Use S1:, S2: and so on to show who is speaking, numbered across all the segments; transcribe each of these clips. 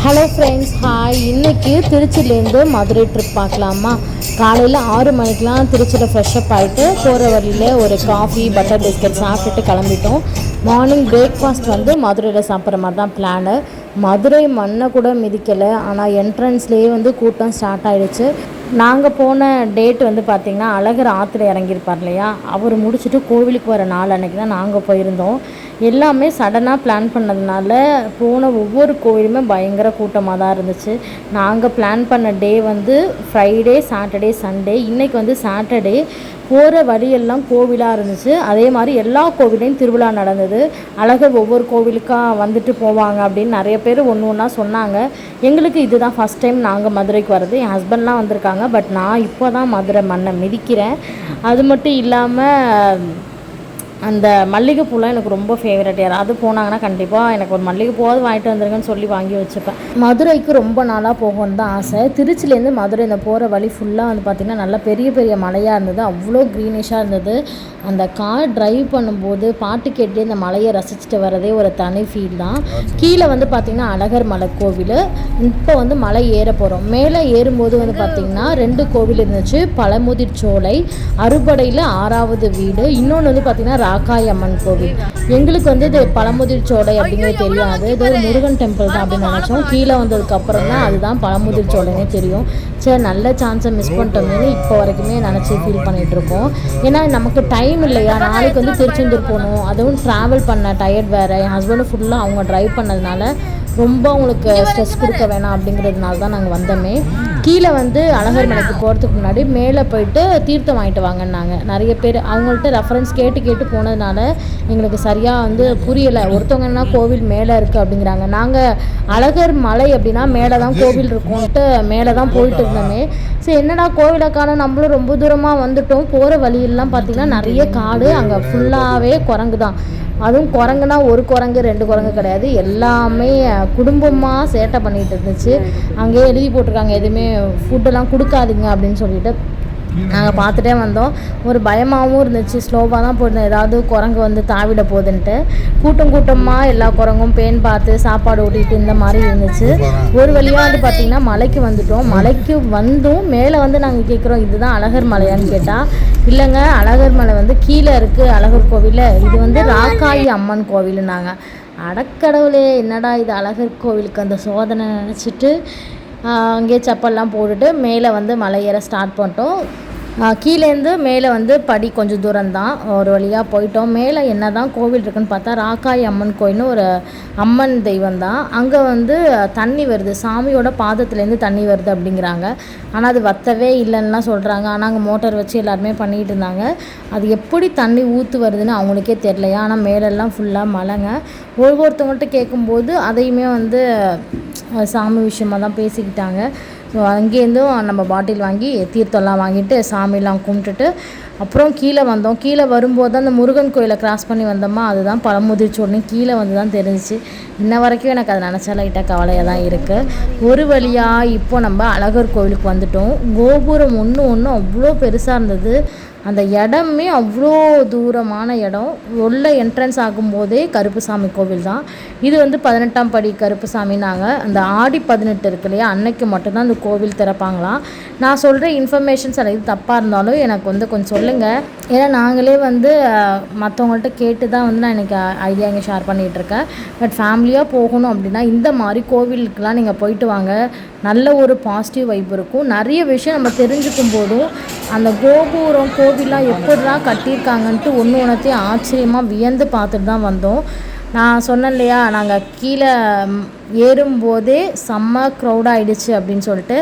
S1: Hello friends, hi. இன்றைக்கி திருச்சியிலேருந்து Madurai trip பார்க்கலாமா? காலையில் 6 மணிக்கெலாம் திருச்சியில் ஃப்ரெஷ்அப் ஆகிட்டு போகிற வழியில் ஒரு காஃபி பட்டர் பிஸ்கட் சாப்பிட்டுட்டு கிளம்பிட்டோம். மார்னிங் பிரேக்ஃபாஸ்ட் மதுரையில் சாப்பிட்ற மாதிரி தான் பிளானு. மதுரை மண்ணை கூட மிதிக்கலை, ஆனால் என்ட்ரன்ஸ்லேயே கூட்டம் ஸ்டார்ட் ஆகிடுச்சு. நாங்கள் போன டேட் பார்த்திங்கன்னா அழகர் ஆற்றுல இறங்கியிருப்பார் இல்லையா, அவர் முடிச்சுட்டு கோவிலுக்கு வர நாள் அன்றைக்கி தான் நாங்கள் போயிருந்தோம். எல்லாமே சடனாக பிளான் பண்ணதுனால போன ஒவ்வொரு கோவிலுமே பயங்கர கூட்டமாக தான் இருந்துச்சு. நாங்கள் பிளான் பண்ண டே ஃப்ரைடே, சாட்டர்டே, சண்டே. இன்றைக்கி சாட்டர்டே. போகிற வழியெல்லாம் கோவிலாக இருந்துச்சு. அதே மாதிரி எல்லா கோவிலையும் திருவிழா நடந்தது. அழகர் ஒவ்வொரு கோவிலுக்காக வந்துட்டு போவாங்க அப்படின்னு நிறைய பேர் ஒன்று ஒன்றா சொன்னாங்க. எங்களுக்கு இதுதான் ஃபஸ்ட் டைம் நாங்கள் மதுரைக்கு வர்றது. என் ஹஸ்பண்ட்லாம் வந்திருக்காங்க, பட் நான் இப்போ தான் மதுரை மண்ணை மிதிக்கிறேன். அது மட்டும் இல்லாமல் அந்த மல்லிகைப்பூலாம் எனக்கு ரொம்ப ஃபேவரட். யாராவது போனாங்கன்னா கண்டிப்பாக எனக்கு ஒரு மல்லிகைப்பூவாவது வாங்கிட்டு வந்துருங்கன்னு சொல்லி வாங்கி வச்சுப்பேன். மதுரைக்கு ரொம்ப நாளாக போகணுன்னு தான் ஆசை. திருச்சிலேருந்து மதுரை இந்த போகிற வழி ஃபுல்லாக பார்த்திங்கன்னா நல்லா பெரிய பெரிய மலையாக இருந்தது. அவ்வளோ க்ரீனிஷாக இருந்தது. அந்த கார் ட்ரைவ் பண்ணும்போது பாட்டு கேட்டு இந்த மலையை ரசிச்சுட்டு வரதே ஒரு தனி ஃபீல் தான். கீழே பார்த்திங்கன்னா அழகர் மலை கோவில். இப்போ மலை ஏற போகிறோம். மேலே ஏறும்போது பார்த்திங்கன்னா 2 கோவில் இருந்துச்சு. பழமுதிர் சோலை, அறுபடையில் 6வது வீடு, இன்னொன்று பார்த்திங்கன்னா ராக்காய் அம்மன் கோவில். எங்களுக்கு இது பழமுதிர் சோலை அப்படிங்கிறது தெரியாது. இது ஒரு முருகன் டெம்பிள் தான் அப்படின்னு நினச்சோம். கீழே வந்ததுக்கப்புறம் தான் அதுதான் பழமுதிர் சோலைன்னே தெரியும். சரி, நல்ல சான்ஸை மிஸ் பண்ணிட்டோமே இப்போ வரைக்குமே நினச்சி ஃபீல் பண்ணிகிட்ருக்கோம். ஏன்னா நமக்கு டைம் இல்லையா, நாளைக்கு திருச்செந்தூர் போகணும். அதுவும் ட்ராவல் பண்ண டயர்ட் வேறு. என் ஹஸ்பண்டும் ஃபுல்லாக அவங்க ட்ரைவ் பண்ணதுனால ரொம்ப அவங்களுக்கு ஸ்ட்ரெஸ் கொடுக்க வேணாம் அப்படிங்கிறதுனால தான் நாங்கள் வந்தோமே. கீழே அழகர் மலைக்கு போகிறதுக்கு முன்னாடி மேலே போயிட்டு தீர்த்தம் வாங்கிட்டு வாங்கினாங்க நிறைய பேர். அவங்கள்ட்ட ரெஃபரன்ஸ் கேட்டு போனதுனால எங்களுக்கு சரியாக புரியலை. ஒருத்தவங்க என்ன கோவில் மேலே இருக்குது அப்படிங்கிறாங்க. நாங்கள் அழகர் மலை அப்படின்னா மேலே தான் கோவில் இருக்கும்ன்ட்டு மேலே தான் போயிட்டு இருந்தோமே. சரி, என்னடா கோவிலை காணோம், நம்மளும் ரொம்ப தூரமாக வந்துட்டோம். போகிற வழியெல்லாம் பார்த்திங்கன்னா நிறைய காடு. அங்கே ஃபுல்லாகவே குரங்கு தான். அதுவும் குரங்குனா ஒரு குரங்கு 2 குரங்கு கிடையாது, எல்லாமே குடும்பமாக சேட்டை பண்ணிகிட்டு இருந்துச்சு. அங்கேயே எழுதி போட்டிருக்காங்க, எதுவுமே ஃபுட்டெல்லாம் கொடுக்காதீங்க அப்படின்னு சொல்லிட்டு. நாங்கள் பார்த்துட்டே வந்தோம். ஒரு பயமாகவும் இருந்துச்சு. ஸ்லோவாக தான் போயிருந்தோம், ஏதாவது குரங்கு தாவிட போகுதுன்ட்டு. கூட்டமாக எல்லா குரங்கும் பேன் பார்த்து சாப்பாடு ஓட்டிகிட்டு இந்த மாதிரி இருந்துச்சு. ஒரு வழியாக பார்த்திங்கன்னா மலைக்கு வந்துட்டோம். மலைக்கு மேலே நாங்கள் கேட்குறோம், இதுதான் அழகர் மலையான்னு கேட்டால் இல்லைங்க, அழகர் மலை கீழே இருக்குது அழகர் கோவில். இது ராக்காயி அம்மன் கோவில்னாங்க. அடக்கடவுளே, என்னடா இது அழகர் கோவிலுக்கு அந்த சோதனை நினச்சிட்டு அங்கேயே செப்பல்லாம் போட்டுட்டு மேலே மலை ஏற ஸ்டார்ட் பண்ணிட்டோம். கீழேருந்து மேலே படி கொஞ்சம் தூரம்தான். ஒரு வழியாக போயிட்டோம். மேலே என்ன தான் கோவில் இருக்குன்னு பார்த்தா ராக்காய் அம்மன் கோயில்னு ஒரு அம்மன் தெய்வம் தான். அங்கே தண்ணி வருது, சாமியோட பாதத்துலேருந்து தண்ணி வருது அப்படிங்கிறாங்க. ஆனால் அது வற்றவே இல்லைன்னுலாம் சொல்கிறாங்க. ஆனால் அங்கே மோட்டார் வச்சு எல்லாருமே பண்ணிகிட்டு இருந்தாங்க. அது எப்படி தண்ணி ஊற்று வருதுன்னு அவங்களுக்கே தெரியலையா. ஆனால் மேலெல்லாம் ஃபுல்லாக மலைங்க. ஒவ்வொருத்தவங்கள்ட்ட கேட்கும்போது அதையுமே சாமி விஷயமாக தான் பேசிக்கிட்டாங்க. ஸோ அங்கேருந்தும் நம்ம பாட்டில் வாங்கி தீர்த்தம்லாம் வாங்கிட்டு சாமிலாம் கும்பிட்டுட்டு அப்புறம் கீழே வந்தோம். கீழே வரும்போது அந்த முருகன் கோயிலை கிராஸ் பண்ணி வந்தோமா, அதுதான் பழமுதிர் சோலை. கீழே தான் தெரிஞ்சிச்சு. இன்ன வரைக்கும் எனக்கு அதை நினச்சா லைட்டாக கவலையாக தான் இருக்குது. ஒரு வழியாக இப்போ நம்ம அழகர் கோவிலுக்கு வந்துட்டோம். கோபுரம் ஒன்று அவ்வளோ பெருசாக இருந்தது. அந்த இடமே அவ்வளோ தூரமான இடம். உள்ள என்ட்ரன்ஸ் ஆகும்போதே கருப்புசாமி கோவில் தான். இது 18ஆம் படி கருப்புசாமினாங்க. அந்த ஆடி 18 இருக்கு இல்லையா, அன்னைக்கு மட்டும்தான் அந்த கோவில் திறப்பாங்களாம். நான் சொல்கிற இன்ஃபர்மேஷன்ஸ் அது தப்பாக இருந்தாலும் எனக்கு கொஞ்சம் சொல்லுங்கள். ஏன்னா நாங்களே மற்றவங்கள்ட்ட கேட்டு தான் நான் எனக்கு ஐடியா இங்கே ஷேர் பண்ணிகிட்ருக்கேன். பட் ஃபேமிலியாக போகணும் அப்படின்னா இந்த மாதிரி கோவிலுக்கெலாம் நீங்கள் போயிட்டு வாங்க. நல்ல ஒரு பாசிட்டிவ் வைப் இருக்கும். நிறைய விஷயம் நம்ம தெரிஞ்சுக்கும் போதும் அந்த கோபுரம் கோவிலாம் எப்படிலாம் கட்டியிருக்காங்கன்ட்டு ஒன்றுத்தையும் ஆச்சரியமாக வியந்து பார்த்துட்டு தான் வந்தோம். நான் சொன்னேன் இல்லையா, நாங்கள் கீழே ஏறும்போதே செம்ம க்ரௌடாகிடுச்சு அப்படின்னு சொல்லிட்டு.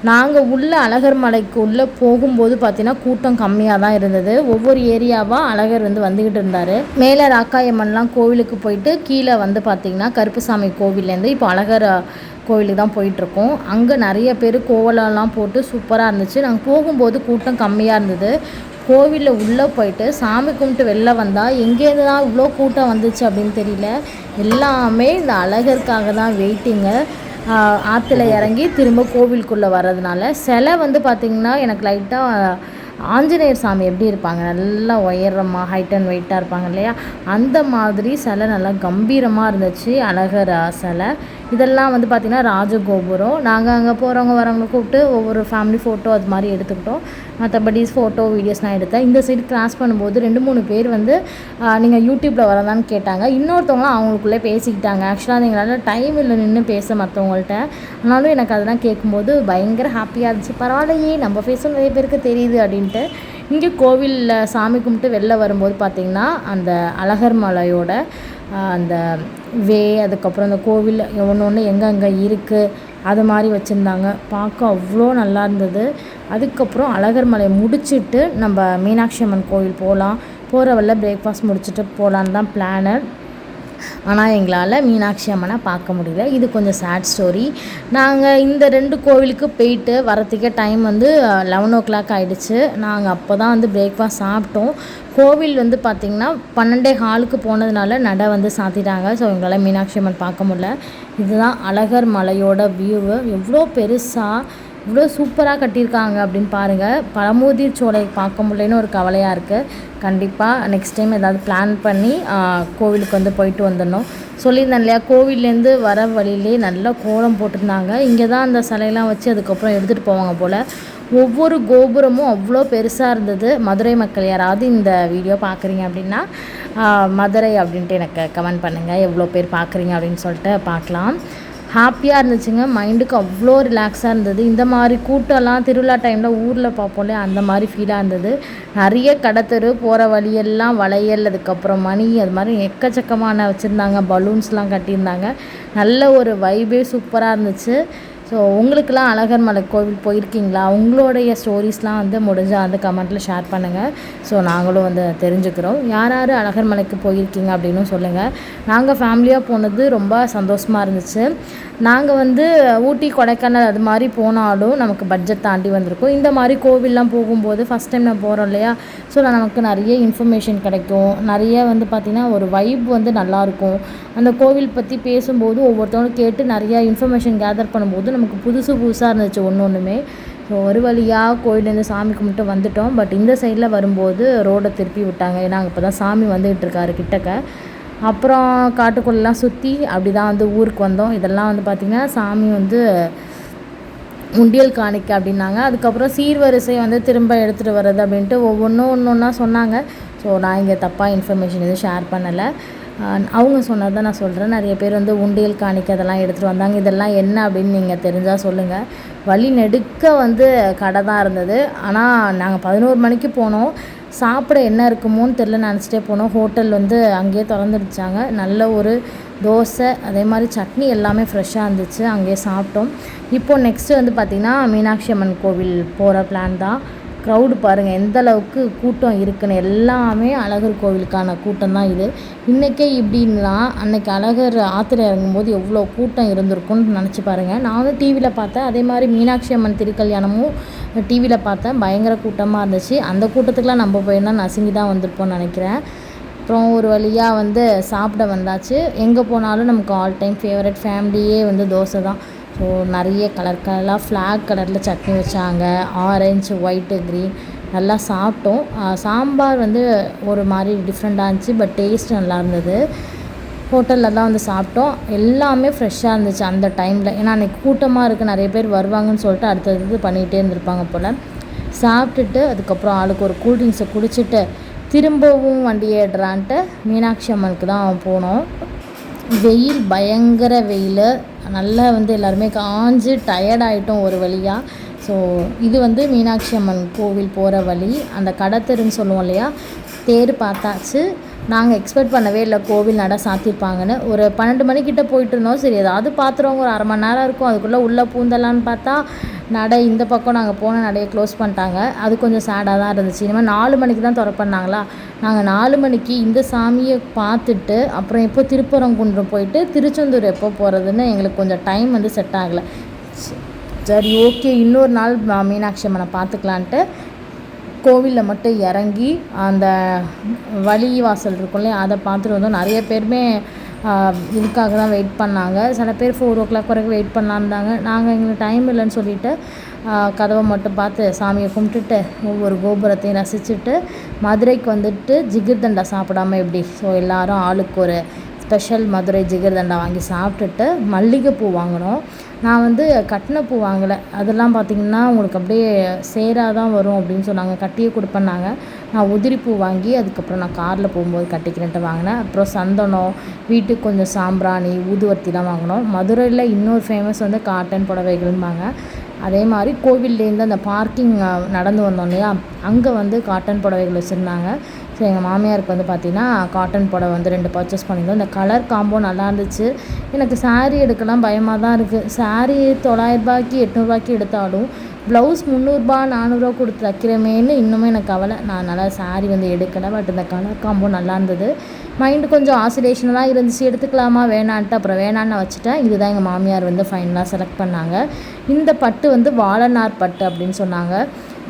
S1: நாங்கள் அழகர் மலைக்கு உள்ளே போகும்போது பார்த்திங்கன்னா கூட்டம் கம்மியாக தான் இருந்தது. ஒவ்வொரு ஏரியாவாக அழகர் வந்துக்கிட்டு இருந்தார். மேலே ராக்காயம்மன்லாம் கோவிலுக்கு போயிட்டு கீழே பார்த்திங்கன்னா கருப்புசாமி கோவிலேருந்து இப்போ அழகர் கோவிலுக்கு தான் போயிட்டுருக்கோம். அங்கே நிறைய பேர் கோவலெல்லாம் போட்டு சூப்பராக இருந்துச்சு. நாங்கள் போகும்போது கூட்டம் கம்மியாக இருந்தது. கோவிலில் உள்ளே போயிட்டு சாமி கும்பிட்டு வெளில வந்தால் எங்கேருந்து தான் இவ்வளோ கூட்டம் வந்துச்சு அப்படின்னு தெரியல. எல்லாமே இந்த அழகருக்காக தான் வெயிட்டிங்கு. ஆற்றுல இறங்கி திரும்ப கோவிலுக்குள்ளே வர்றதுனால சிலை பார்த்திங்கன்னா எனக்கு லைட்டாக ஆஞ்சநேயர் சாமி எப்படி இருப்பாங்க, நல்லா உயரமாக ஹைட் அண்ட் வெயிட்டாக இருப்பாங்க இல்லையா, அந்த மாதிரி சிலை நல்லா கம்பீரமாக இருந்துச்சு அழகர் சிலை. இதெல்லாம் வந்து பார்த்திங்கன்னா ராஜகோபுரம். நாங்கள் அங்கே போகிறவங்க வரவங்களை கூப்பிட்டு ஒவ்வொரு ஃபேமிலி ஃபோட்டோ அது மாதிரி எடுத்துக்கிட்டோம். மற்றபடி ஃபோட்டோ வீடியோஸ் நான் எடுத்தேன். இந்த சைடு கிராஸ் பண்ணும்போது 2-3 பேர் வந்து நீங்கள் யூடியூப்பில் வரதான்னு கேட்டாங்க. இன்னொருத்தவங்களாம் அவங்களுக்குள்ளே பேசிக்கிட்டாங்க. ஆக்சுவலாக எங்களால் டைம் இல்லை நின்று பேச மற்றவங்கள்ட்ட. ஆனாலும் எனக்கு அதெல்லாம் கேட்கும்போது பயங்கர ஹாப்பியாக இருந்துச்சு. பரவாயில்லையே நம்ம ஃபேஸும் நிறைய பேருக்கு தெரியுது அப்படின்ட்டு. இங்கே கோவிலில் சாமி கும்பிட்டு வெளில வரும்போது பார்த்திங்கன்னா அந்த அழகர் மலையோட அந்த அதுக்கப்புறம் அந்த கோவில் ஒன்று எங்கெங்கே இருக்குது அது மாதிரி வச்சுருந்தாங்க. பார்க்க அவ்வளோ நல்லா இருந்தது. அதுக்கப்புறம் அழகர் மலையை முடிச்சுட்டு நம்ம மீனாட்சி அம்மன் கோவில் போகலாம், போகிற வழில பிரேக்ஃபாஸ்ட் முடிச்சுட்டு போகலான்னு தான் பிளானு. ஆனால் எங்களால் மீனாட்சி அம்மனை பார்க்க முடியல. இது கொஞ்சம் சேட் ஸ்டோரி. நாங்கள் இந்த 2 கோவிலுக்கு போயிட்டு வரத்துக்கே டைம் வந்து 11 o'clock ஆகிடுச்சு. நாங்கள் அப்போ தான் வந்து பிரேக்ஃபாஸ்ட் சாப்பிட்டோம். கோவில் வந்து பார்த்திங்கன்னா 12:15 போனதுனால நடை வந்து சாத்திட்டாங்க. ஸோ எங்களால் மீனாட்சி அம்மன் பார்க்க முடியல. இதுதான் அழகர் மலையோட வியூவு. எவ்வளோ பெருசாக இவ்வளோ சூப்பராக கட்டியிருக்காங்க அப்படின்னு பாருங்கள். பழமுதிர் சோலை பார்க்க முடியலன்னு ஒரு கவலையாக இருக்குது. கண்டிப்பாக நெக்ஸ்ட் டைம் ஏதாவது பிளான் பண்ணி கோவிலுக்கு வந்து போயிட்டு வந்துடணும். சொல்லியிருந்தேன் இல்லையா, கோவிலேருந்து வர வழியிலே நல்லா கோலம் போட்டிருந்தாங்க. இங்கே தான் அந்த சிலையெல்லாம் வச்சு அதுக்கப்புறம் எடுத்துகிட்டு போவாங்க போல். ஒவ்வொரு கோபுரமும் அவ்வளோ பெருசாக இருந்தது. மதுரை மக்கள் யாராவது இந்த வீடியோ பார்க்குறீங்க அப்படின்னா மதுரை அப்படின்ட்டு எனக்கு கமெண்ட் பண்ணுங்கள், எவ்வளோ பேர் பார்க்குறீங்க அப்படின்னு சொல்லிட்டு பார்க்கலாம். ஹாப்பியாக இருந்துச்சுங்க. மைண்டுக்கு அவ்வளோ ரிலாக்ஸாக இருந்தது. இந்த மாதிரி கூட்டம்லாம் திருவிழா டைமில் ஊரில் பார்ப்போம்ல, அந்த மாதிரி ஃபீலாக இருந்தது. நிறைய கடத்தரு போகிற வழியெல்லாம் வளையல், அதுக்கப்புறம் மணி, அது மாதிரி எக்கச்சக்கமான வச்சுருந்தாங்க. பலூன்ஸ்லாம் கட்டியிருந்தாங்க. நல்ல ஒரு வைபே சூப்பராக இருந்துச்சு. ஸோ உங்களுக்கெல்லாம் அழகர் மலை கோவில் போயிருக்கீங்களா? உங்களுடைய ஸ்டோரிஸ்லாம் வந்து முடிஞ்சால் வந்து கமெண்ட்டில் ஷேர் பண்ணுங்கள். ஸோ நாங்களும் வந்து தெரிஞ்சுக்கிறோம். யார் யார் அழகர் மலைக்கு போயிருக்கீங்க அப்படின்னு சொல்லுங்கள். நாங்கள் ஃபேமிலியாக போனது ரொம்ப சந்தோஷமாக இருந்துச்சு. நாங்கள் வந்து ஊட்டி, கொடைக்கானல் அது மாதிரி போனாலும் நமக்கு பட்ஜெட் தாண்டி வந்திருக்கும். இந்த மாதிரி கோவில்லாம் போகும்போது ஃபஸ்ட் டைம் நான் போகிறோம் இல்லையா, ஸோ நமக்கு நிறைய இன்ஃபர்மேஷன் கிடைக்கும். நிறைய வந்து பார்த்திங்கன்னா ஒரு வைப் வந்து நல்லாயிருக்கும். அந்த கோவில் பற்றி பேசும்போது ஒவ்வொருத்தவங்களும் கேட்டு நிறையா இன்ஃபர்மேஷன் கேதர் பண்ணும்போது நமக்கு புதுசாக இருந்துச்சு ஒன்றுமே. ஸோ ஒரு வழியாக கோயிலேருந்து சாமி கும்பிட்டு வந்துட்டோம். பட் இந்த சைடில் வரும்போது ரோடை திருப்பி விட்டாங்க. ஏன்னா அங்கே இப்போ தான் சாமி வந்துகிட்டு இருக்காரு கிட்டக்க. அப்புறம் காட்டுக்குள்ளெலாம் சுற்றி அப்படி தான் வந்து ஊருக்கு வந்தோம். இதெல்லாம் வந்து பார்த்திங்கன்னா சாமி வந்து உண்டியல் காணிக்க அப்படின்னாங்க. அதுக்கப்புறம் சீர்வரிசை வந்து திரும்ப எடுத்துகிட்டு வர்றது அப்படின்ட்டு ஒவ்வொன்றா சொன்னாங்க. ஸோ நான் இங்கே தப்பாக இன்ஃபர்மேஷன் எதுவும் ஷேர் பண்ணலை. அவங்க சொன்னதை நான் சொல்கிறேன். நிறைய பேர் வந்து உண்டியல் காணிக்க அதெல்லாம் எடுத்துகிட்டு வந்தாங்க. இதெல்லாம் என்ன அப்படின்னு நீங்கள் தெரிஞ்சால் சொல்லுங்கள். வழி நெடுக்க வந்து கடை தான் இருந்தது. ஆனால் நாங்கள் 11 மணிக்கு போனோம். சாப்பிட என்ன இருக்குமோன்னு தெரில, நினச்சிட்டே போனோம். ஹோட்டல் வந்து அங்கேயே திறந்துடுச்சாங்க. நல்ல ஒரு தோசை, அதே மாதிரி சட்னி எல்லாமே ஃப்ரெஷ்ஷாக இருந்துச்சு. அங்கேயே சாப்பிட்டோம். இப்போது நெக்ஸ்ட்டு வந்து பார்த்திங்கன்னா மீனாட்சி அம்மன் கோவில் போகிற பிளான் தான். க்ரௌடு பாருங்கள் எந்த அளவுக்கு கூட்டம் இருக்குன்னு. எல்லாமே அழகர் கோவிலுக்கான கூட்டம் தான் இது. இன்றைக்கே இப்படின்னா அன்றைக்கி அழகர் ஆற்றுல இறங்கும்போது எவ்வளோ கூட்டம் இருந்திருக்குன்னு நினச்சி பாருங்கள். நான் வந்து டிவியில் பார்த்தேன். அதே மாதிரி மீனாட்சி அம்மன் திருக்கல்யாணமும் டிவியில் பார்த்தேன். பயங்கர கூட்டமாக இருந்துச்சு. அந்த கூட்டத்துக்குலாம் நம்ம போயிருந்தா நசுங்கி தான் வந்திருப்போம்னு நினைக்கிறேன். அப்புறம் ஒரு வழியாக வந்து சாப்பிட வந்தாச்சு. எங்கே போனாலும் நமக்கு ஆல் டைம் ஃபேவரட் ஃபேமிலியே வந்து தோசை தான். ஸோ நிறைய கலராக ஃப்ளாக் கலரில் சட்னி வச்சாங்க. ஆரஞ்சு, ஒயிட்டு, க்ரீன் நல்லா சாப்பிட்டோம். சாம்பார் வந்து ஒரு மாதிரி டிஃப்ரெண்ட்டாக இருந்துச்சு. பட் டேஸ்ட் நல்லா இருந்தது. ஹோட்டலில் தான் வந்து சாப்பிட்டோம். எல்லாமே ஃப்ரெஷ்ஷாக இருந்துச்சு அந்த டைமில். ஏன்னா அன்றைக்கி கூட்டமாக இருக்குது, நிறைய பேர் வருவாங்கன்னு சொல்லிட்டு அடுத்தது பண்ணிகிட்டே இருந்திருப்பாங்க போல். சாப்பிட்டுட்டு அதுக்கப்புறம் ஆளுக்கு ஒரு கூல்ட்ரிங்க்ஸை குடிச்சிட்டு திரும்பவும் வண்டி ஏடுறான்ட்டு மீனாட்சி அம்மனுக்கு தான் போனோம். வெயில், பயங்கர வெயில். நல்லா வந்து எல்லாருமே காஞ்சு டயர்டாயிட்டோம் ஒரு வழியாக. ஸோ இது வந்து மீனாட்சி அம்மன் கோவில் போகிற வழி. அந்த கடத்தெருன்னு சொல்லுவோம் இல்லையா, தேர் பார்த்தாச்சு. நாங்கள் எக்ஸ்பெக்ட் பண்ணவே இல்லை கோவில் நடை சாத்தியிருப்பாங்கன்னு. ஒரு 12 மணிக்கிட்ட போயிட்டு இருந்தோம். சரி ஏதாவது பார்த்துருவோங்க, ஒரு 1/2 மணி நேரம் இருக்கும், அதுக்குள்ளே உள்ளே பூந்தலான்னு பார்த்தா நடை இந்த பக்கம் நாங்கள் போன நடையை க்ளோஸ் பண்ணிட்டாங்க. அது கொஞ்சம் சேடாக தான் இருந்துச்சு. இனிமேல் 4 மணிக்கு தான் திறப்பண்ணாங்களா. நாங்கள் 4 மணிக்கு இந்த சாமியை பார்த்துட்டு அப்புறம் எப்போ திருப்பரங்குன்றம் போயிட்டு திருச்செந்தூர் எப்போ போகிறதுன்னு எங்களுக்கு கொஞ்சம் டைம் வந்து செட் ஆகலை. சரி ஓகே, இன்னொரு நாள் மீனாட்சி அம்மனை பார்த்துக்கலான்ட்டு கோவிலில் மட்டும் இறங்கி அந்த வழி வாசல் இருக்கும்ல அதை பார்த்துட்டு வந்தோம். நிறைய பேருமே இதுக்காக தான் வெயிட் பண்ணாங்க. சில பேர் 4 o'clock வரைக்கும் வெயிட் பண்ணலான்னாங்க. நாங்கள் எங்களுக்கு டைம் இல்லைன்னு சொல்லிவிட்டு கதவை மட்டும் பார்த்து சாமியை கும்பிட்டுட்டு ஒவ்வொரு கோபுரத்தையும் ரசிச்சுட்டு மதுரைக்கு வந்துட்டு ஜிகிர்தண்டா சாப்பிடாமல் எப்படி. ஸோ எல்லோரும் ஆளுக்கு ஒரு ஸ்பெஷல் மதுரை ஜிகர்தண்டா வாங்கி சாப்பிட்டுட்டு மல்லிகைப்பூ வாங்கினோம். நான் வந்து கட்டின பூ வாங்கலை, அதெல்லாம் பார்த்திங்கன்னா உங்களுக்கு அப்படியே சேராக தான் வரும் அப்படின்னு சொன்னாங்க, கட்டியே கொடுப்பேன்னாங்க. நான் உதிரிப்பூ வாங்கி அதுக்கப்புறம் நான் காரில் போகும்போது கட்டிக்கிறேன்ட்டு வாங்கினேன். அப்புறம் சந்தனம், வீட்டுக்கு கொஞ்சம் சாம்பிராணி, ஊதுவத்திலாம் வாங்கினோம். மதுரையில் இன்னொரு ஃபேமஸ் வந்து காட்டன் புடவைகள்பாங்க. அதே மாதிரி கோவில்லேருந்து அந்த பார்க்கிங் நடந்து வந்தோம் இல்லையா, அங்கே வந்து காட்டன் புடவைகள் வச்சுருந்தாங்க. ஸோ எங்கள் மாமியாருக்கு வந்து பார்த்திங்கன்னா காட்டன் புடவை வந்து 2 பர்ச்சேஸ் பண்ணியிருந்தோம். இந்த கலர் காம்போ நல்லா இருந்துச்சு. எனக்கு சாரீ எடுக்கலாம் பயமாக தான் இருக்குது. சாரீ 900 ரூபாய்க்கு 800 ரூபாய்க்கு எடுத்தாலும் ப்ளவுஸ் 300 400 கொடுத்து தைக்கிறமேன்னு இன்னுமே எனக்கு கவலை. நான் நல்லா சாரீ வந்து எடுக்கலை. பட் இந்த கலர் காம்போ நல்லா இருந்தது. மைண்டு கொஞ்சம் ஆசிலேஷனலாக இருந்துச்சு, எடுத்துக்கலாமா வேணான்ட்டு. அப்புறம் வேணான்னு நான் வச்சுட்டேன். இதுதான் எங்கள் மாமியார் வந்து ஃபைனலாக செலக்ட் பண்ணாங்க. இந்த பட்டு வந்து வாழைநார் பட்டு அப்படின்னு சொன்னாங்க.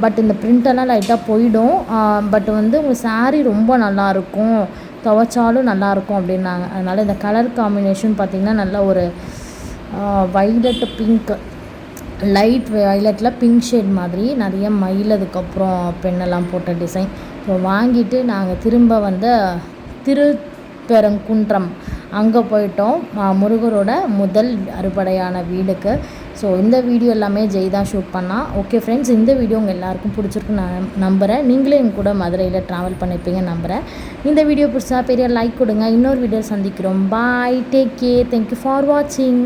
S1: பட் இந்த பிரிண்டெல்லாம் லைட்டாக போயிடும். பட் வந்து உங்கள் சாரீ ரொம்ப நல்லாயிருக்கும், துவைச்சாலும் நல்லாயிருக்கும் அப்படின்னாங்க. அதனால் இந்த கலர் காம்பினேஷன் பார்த்திங்கன்னா நல்லா ஒரு வைலட் பிங்க், லைட் வைலட்டில் பிங்க் ஷேட் மாதிரி நிறைய மயில், அதுக்கப்புறம் பெண்ணெல்லாம் போட்ட டிசைன். ஸோ வாங்கிட்டு நாங்கள் திரும்ப வந்து திருப்பெருங்குன்றம் அங்கே போயிட்டோம், முருகரோட முதல் அறுபடையான வீடுக்கு. ஸோ இந்த வீடியோ எல்லாமே ஜெய் தான் ஷூட் பண்ணால். ஓகே ஃப்ரெண்ட்ஸ், இந்த வீடியோ உங்கள் எல்லாருக்கும் பிடிச்சிருக்கு நான் நம்புகிறேன். நீங்களே என் கூட மதுரையில் ட்ராவல் பண்ணியிருப்பீங்க நம்புகிறேன். இந்த வீடியோ பிடிச்சா பெரிய லைக் கொடுங்க. இன்னொரு வீடியோ சந்திக்கிறோம். பாய், டேக் கேர், தேங்க்யூ ஃபார் வாட்சிங்.